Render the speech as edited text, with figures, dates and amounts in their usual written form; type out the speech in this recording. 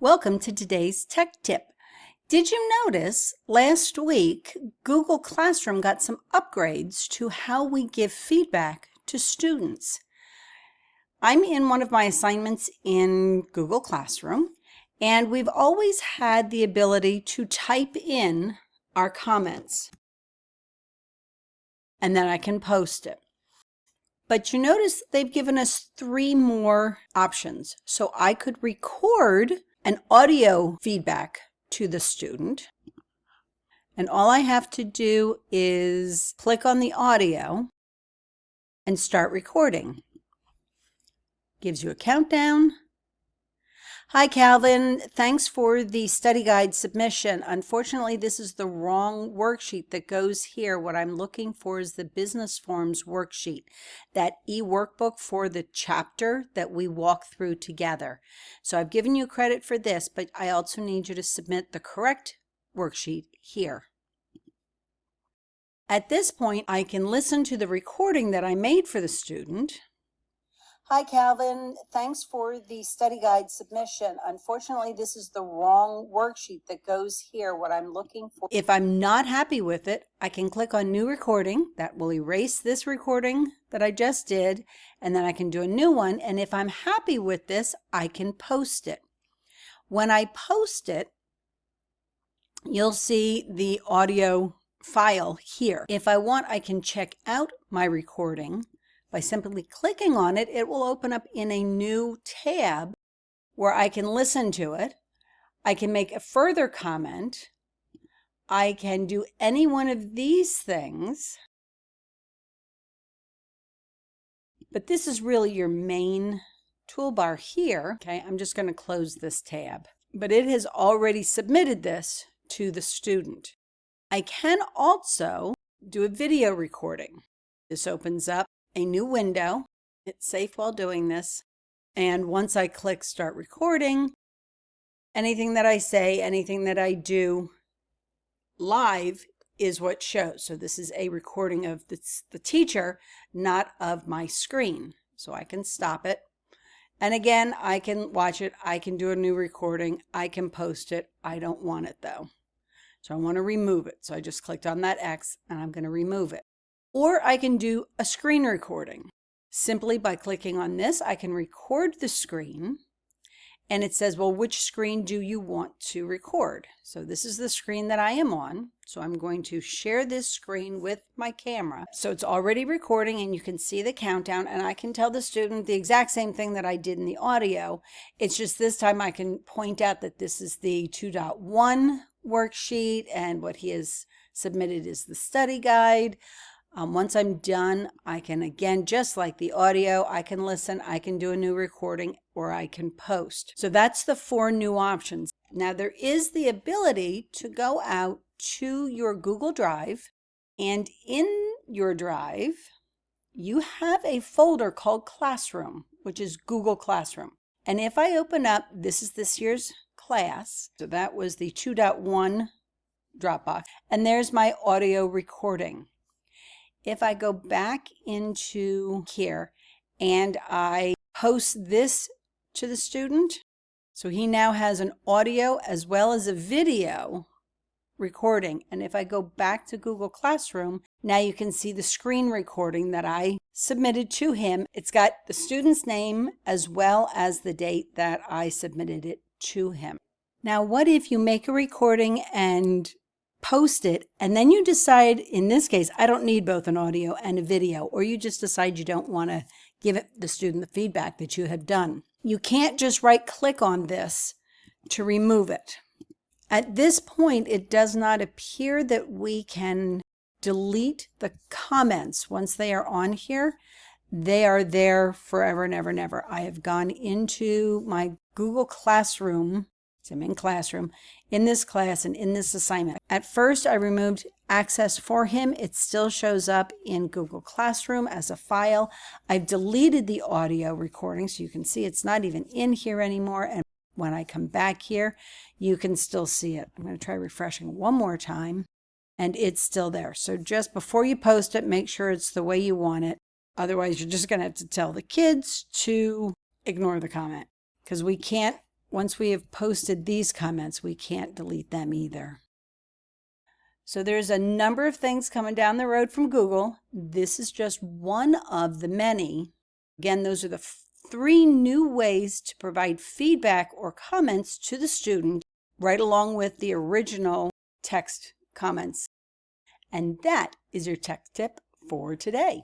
Welcome to today's tech tip. Did you notice last week Google Classroom got some upgrades to how we give feedback to students? I'm in one of my assignments in Google Classroom, and we've always had the ability to type in our comments, and then I can post it. But you notice they've given us 3 more options. So I could record an audio feedback to the student. And all I have to do is click on the audio and start recording. Gives you a countdown. Hi, Calvin. Thanks for the study guide submission. Unfortunately, this is the wrong worksheet that goes here. What I'm looking for is the business forms worksheet, that e-workbook for the chapter that we walk through together. So I've given you credit for this, but I also need you to submit the correct worksheet here. At this point, I can listen to the recording that I made for the student. Hi, Calvin. Thanks for the study guide submission. Unfortunately, this is the wrong worksheet that goes here. What I'm looking for. If I'm not happy with it, I can click on New Recording. That will erase this recording that I just did, and then I can do a new one. And if I'm happy with this, I can post it. When I post it, you'll see the audio file here. If I want, I can check out my recording. By simply clicking on it, it will open up in a new tab where I can listen to it. I can make a further comment. I can do any one of these things. But this is really your main toolbar here. Okay, I'm just going to close this tab. But it has already submitted this to the student. I can also do a video recording. This opens up a new window. It's safe while doing this. And once I click start recording, anything that I say, anything that I do live is what shows. So this is a recording of the teacher, not of my screen. So I can stop it. And again, I can watch it. I can do a new recording. I can post it. I don't want it though. So I want to remove it. So I just clicked on that X and I'm going to remove it. Or I can do a screen recording. Simply by clicking on this, I can record the screen. And it says, well, which screen do you want to record? So this is the screen that I am on. So I'm going to share this screen with my camera. So it's already recording and you can see the countdown, and I can tell the student the exact same thing that I did in the audio. It's just this time I can point out that this is the 2.1 worksheet and what he has submitted is the study guide. Once I'm done, I can, again, just like the audio, I can listen, I can do a new recording, or I can post. So that's the 4 new options. Now there is the ability to go out to your Google Drive, and in your Drive, you have a folder called Classroom, which is Google Classroom. And if I open up, this is this year's class. So that was the 2.1 Dropbox. And there's my audio recording. If I go back into here and I post this to the student, so he now has an audio as well as a video recording. And if I go back to Google Classroom, now you can see the screen recording that I submitted to him. It's got the student's name as well as the date that I submitted it to him. Now, what if you make a recording and post it, and then you decide, in this case, I don't need both an audio and a video, or you just decide you don't want to give the student the feedback that you have done. You can't just right click on this to remove it. At this point, it does not appear that we can delete the comments once they are on here. They are there forever and ever and ever. I have gone into my Google Classroom. I'm in Classroom, in this class and in this assignment. At first, I removed access for him. It still shows up in Google Classroom as a file. I've deleted the audio recording, so you can see it's not even in here anymore. And when I come back here, you can still see it. I'm going to try refreshing one more time, and it's still there. So just before you post it, make sure it's the way you want it. Otherwise, you're just going to have to tell the kids to ignore the comment, because we can't once we have posted these comments, we can't delete them either. So there's a number of things coming down the road from Google. This is just one of the many. Again, those are the 3 new ways to provide feedback or comments to the student right along with the original text comments. And that is your tech tip for today.